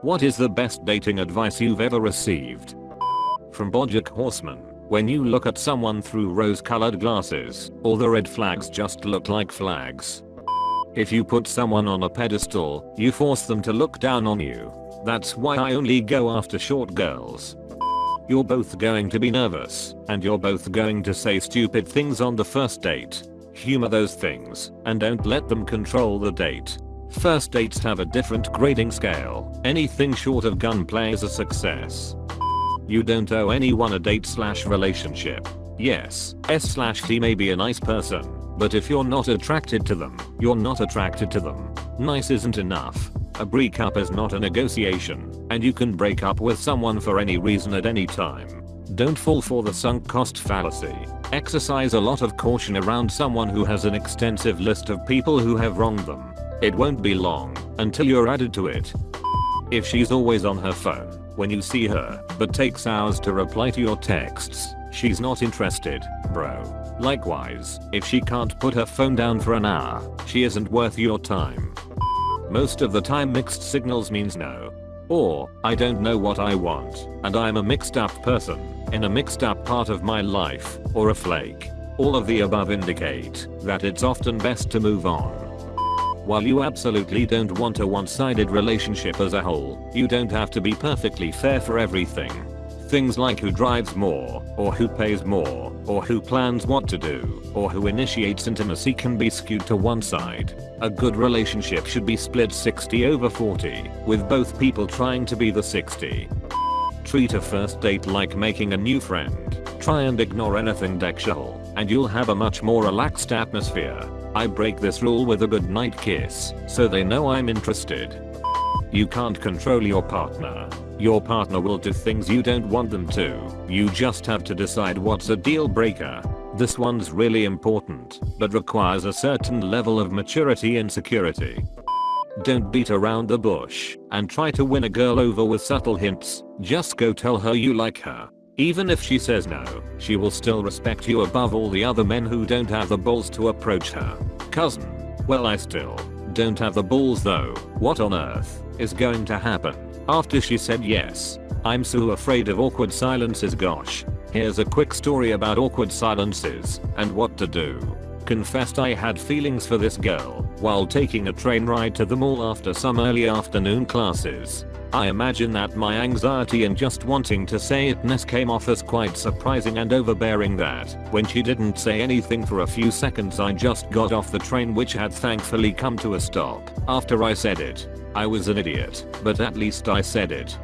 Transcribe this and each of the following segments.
What is the best dating advice you've ever received? From Bojack Horseman. When you look at someone through rose-colored glasses, all the red flags just look like flags. If you put someone on a pedestal, you force them to look down on you. That's why I only go after short girls. You're both going to be nervous, and you're both going to say stupid things on the first date. Humor those things, and don't let them control the date. First dates have a different grading scale. Anything short of gunplay is a success. You don't owe anyone a date/relationship. Yes, S/T may be a nice person, but if you're not attracted to them, you're not attracted to them. Nice isn't enough. A breakup is not a negotiation, and you can break up with someone for any reason at any time. Don't fall for the sunk cost fallacy. Exercise a lot of caution around someone who has an extensive list of people who have wronged them. It won't be long until you're added to it. If she's always on her phone when you see her, but takes hours to reply to your texts, she's not interested, bro. Likewise, if she can't put her phone down for an hour, she isn't worth your time. Most of the time mixed signals means no. Or, I don't know what I want, and I'm a mixed up person, in a mixed up part of my life, or a flake. All of the above indicate that it's often best to move on. While you absolutely don't want a one-sided relationship as a whole, you don't have to be perfectly fair for everything. Things like who drives more, or who pays more, or who plans what to do, or who initiates intimacy can be skewed to one side. A good relationship should be split 60/40, with both people trying to be the 60. Treat a first date like making a new friend. Try and ignore anything sexual, and you'll have a much more relaxed atmosphere. I break this rule with a goodnight kiss, so they know I'm interested. You can't control your partner. Your partner will do things you don't want them to. You just have to decide what's a deal breaker. This one's really important, but requires a certain level of maturity and security. Don't beat around the bush and try to win a girl over with subtle hints. Just go tell her you like her. Even if she says no, she will still respect you above all the other men who don't have the balls to approach her. Cousin. Well, I still don't have the balls though. What on earth is going to happen after she said yes? I'm so afraid of awkward silences. Gosh. Here's a quick story about awkward silences and what to do. Confessed I had feelings for this girl while taking a train ride to the mall after some early afternoon classes. I imagine that my anxiety and just wanting to say itness came off as quite surprising and overbearing that when she didn't say anything for a few seconds I just got off the train, which had thankfully come to a stop after I said it. I was an idiot, but at least I said it.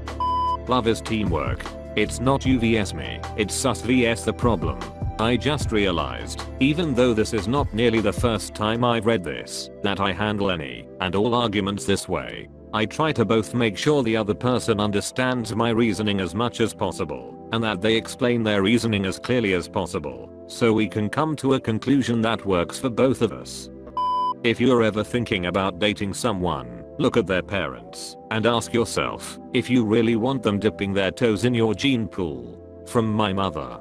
Love is teamwork. It's not you vs me, it's us vs the problem. I just realized, even though this is not nearly the first time I've read this, that I handle any and all arguments this way. I try to both make sure the other person understands my reasoning as much as possible, and that they explain their reasoning as clearly as possible, so we can come to a conclusion that works for both of us. If you're ever thinking about dating someone, look at their parents, and ask yourself if you really want them dipping their toes in your gene pool. From my mother.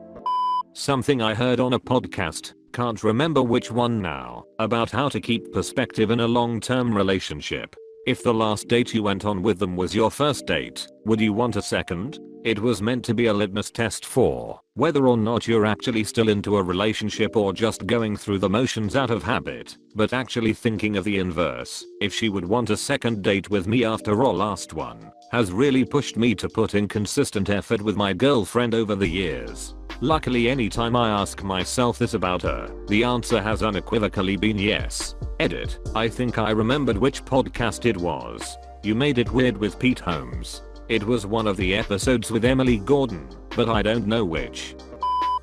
Something I heard on a podcast, can't remember which one now, about how to keep perspective in a long-term relationship. If the last date you went on with them was your first date, would you want a second? It was meant to be a litmus test for whether or not you're actually still into a relationship or just going through the motions out of habit, but actually thinking of the inverse. If she would want a second date with me after our last one has really pushed me to put in consistent effort with my girlfriend over the years. Luckily, anytime I ask myself this about her, the answer has unequivocally been yes. Edit. I think I remembered which podcast it was. You Made It Weird with Pete Holmes. It was one of the episodes with Emily Gordon, but I don't know which.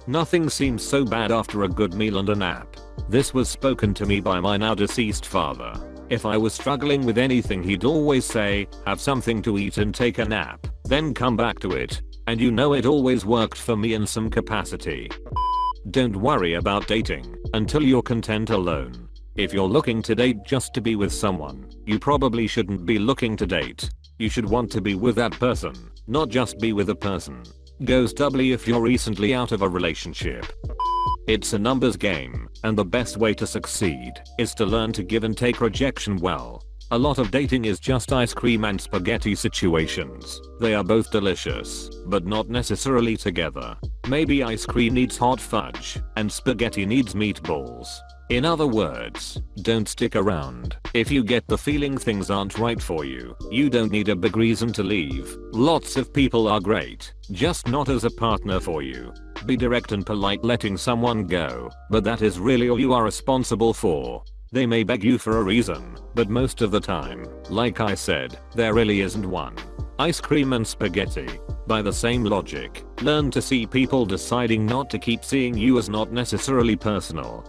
Nothing seems so bad after a good meal and a nap. This was spoken to me by my now deceased father. If I was struggling with anything, he'd always say, have something to eat and take a nap, then come back to it. And you know it always worked for me in some capacity. Don't worry about dating until you're content alone. If you're looking to date just to be with someone, you probably shouldn't be looking to date. You should want to be with that person, not just be with a person. Goes doubly if you're recently out of a relationship. It's a numbers game, and the best way to succeed is to learn to give and take rejection well. A lot of dating is just ice cream and spaghetti situations. They are both delicious, but not necessarily together. Maybe ice cream needs hot fudge, and spaghetti needs meatballs. In other words, don't stick around. If you get the feeling things aren't right for you, you don't need a big reason to leave. Lots of people are great, just not as a partner for you. Be direct and polite letting someone go, but that is really all you are responsible for. They may beg you for a reason, but most of the time, like I said, there really isn't one. Ice cream and spaghetti. By the same logic, learn to see people deciding not to keep seeing you as not necessarily personal.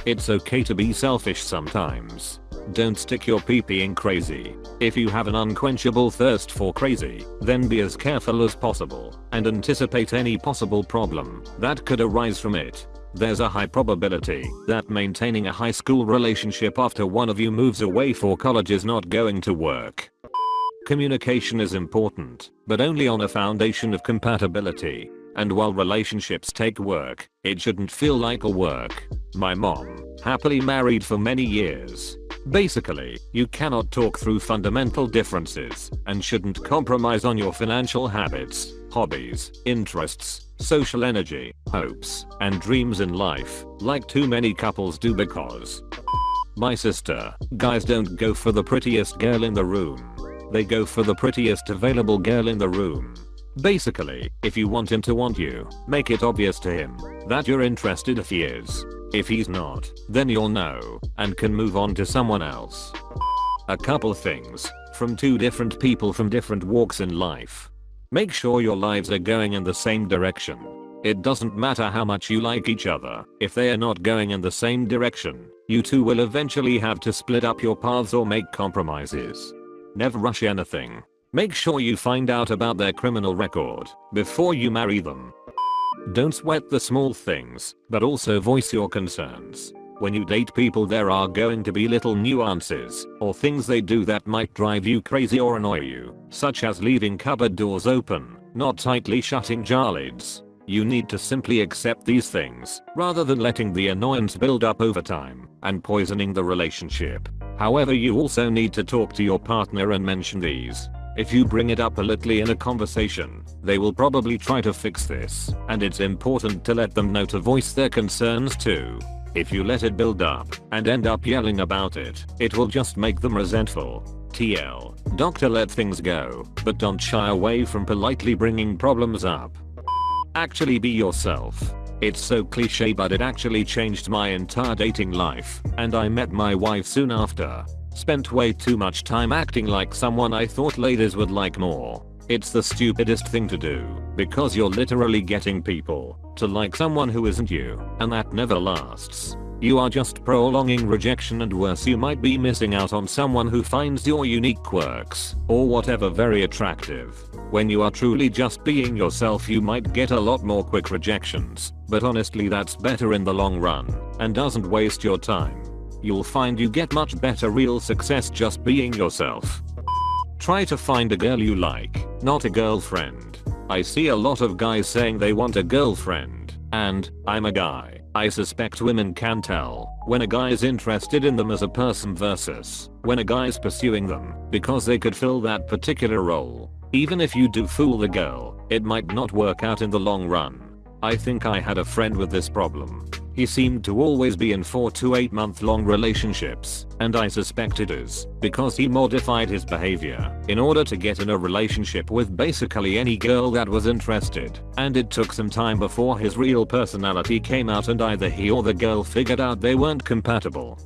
It's okay to be selfish sometimes. Don't stick your pee-pee in crazy. If you have an unquenchable thirst for crazy, then be as careful as possible and anticipate any possible problem that could arise from it. There's a high probability that maintaining a high school relationship after one of you moves away for college is not going to work. Communication is important, but only on a foundation of compatibility. And while relationships take work, it shouldn't feel like a work. My mom, happily married for many years. Basically, you cannot talk through fundamental differences and shouldn't compromise on your financial habits, hobbies, interests, social energy, hopes, and dreams in life, like too many couples do because my sister, guys don't go for the prettiest girl in the room. They go for the prettiest available girl in the room. Basically, if you want him to want you, make it obvious to him that you're interested if he is. If he's not, then you'll know and can move on to someone else. A couple things from two different people from different walks in life. Make sure your lives are going in the same direction. It doesn't matter how much you like each other, if they are not going in the same direction, you two will eventually have to split up your paths or make compromises. Never rush anything. Make sure you find out about their criminal record before you marry them. Don't sweat the small things, but also voice your concerns. When you date people, there are going to be little nuances or things they do that might drive you crazy or annoy you, such as leaving cupboard doors open, not tightly shutting jar lids. You need to simply accept these things rather than letting the annoyance build up over time and poisoning the relationship. However, you also need to talk to your partner and mention these. If you bring it up a little in a conversation, they will probably try to fix this, and it's important to let them know to voice their concerns too. If you let it build up and end up yelling about it, it will just make them resentful. TL. Doctor, let things go, but don't shy away from politely bringing problems up. Actually be yourself. It's so cliche, but it actually changed my entire dating life, and I met my wife soon after. Spent way too much time acting like someone I thought ladies would like more. It's the stupidest thing to do, because you're literally getting people to like someone who isn't you, and that never lasts. You are just prolonging rejection, and worse, you might be missing out on someone who finds your unique quirks or whatever very attractive. When you are truly just being yourself, you might get a lot more quick rejections, but honestly that's better in the long run and doesn't waste your time. You'll find you get much better real success just being yourself. Try to find a girl you like, not a girlfriend. I see a lot of guys saying they want a girlfriend, and I'm a guy. I suspect women can tell when a guy is interested in them as a person versus when a guy is pursuing them because they could fill that particular role. Even if you do fool the girl, it might not work out in the long run. I think I had a friend with this problem. He seemed to always be in 4 to 8 month long relationships, and I suspect it is because he modified his behavior in order to get in a relationship with basically any girl that was interested, and it took some time before his real personality came out and either he or the girl figured out they weren't compatible.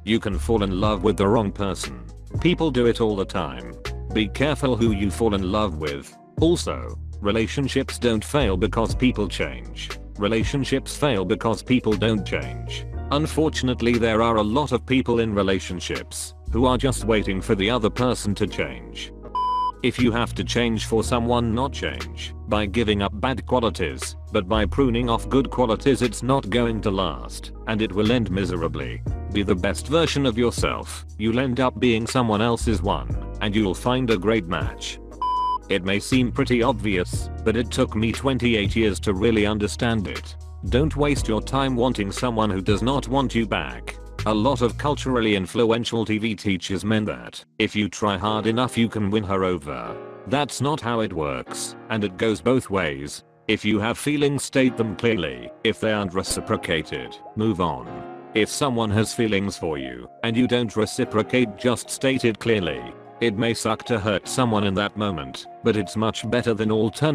You can fall in love with the wrong person. People do it all the time. Be careful who you fall in love with. Also, relationships don't fail because people change. Relationships fail because people don't change. Unfortunately, there are a lot of people in relationships who are just waiting for the other person to change. If you have to change for someone, not change by giving up bad qualities, but by pruning off good qualities, it's not going to last, and it will end miserably. Be the best version of yourself. You'll end up being someone else's one, and you'll find a great match. It may seem pretty obvious, but it took me 28 years to really understand it. Don't waste your time wanting someone who does not want you back. A lot of culturally influential TV teachers meant that if you try hard enough you can win her over. That's not how it works, and it goes both ways. If you have feelings, state them clearly. If they aren't reciprocated, move on. If someone has feelings for you and you don't reciprocate, just state it clearly. It may suck to hurt someone in that moment, but it's much better than alternative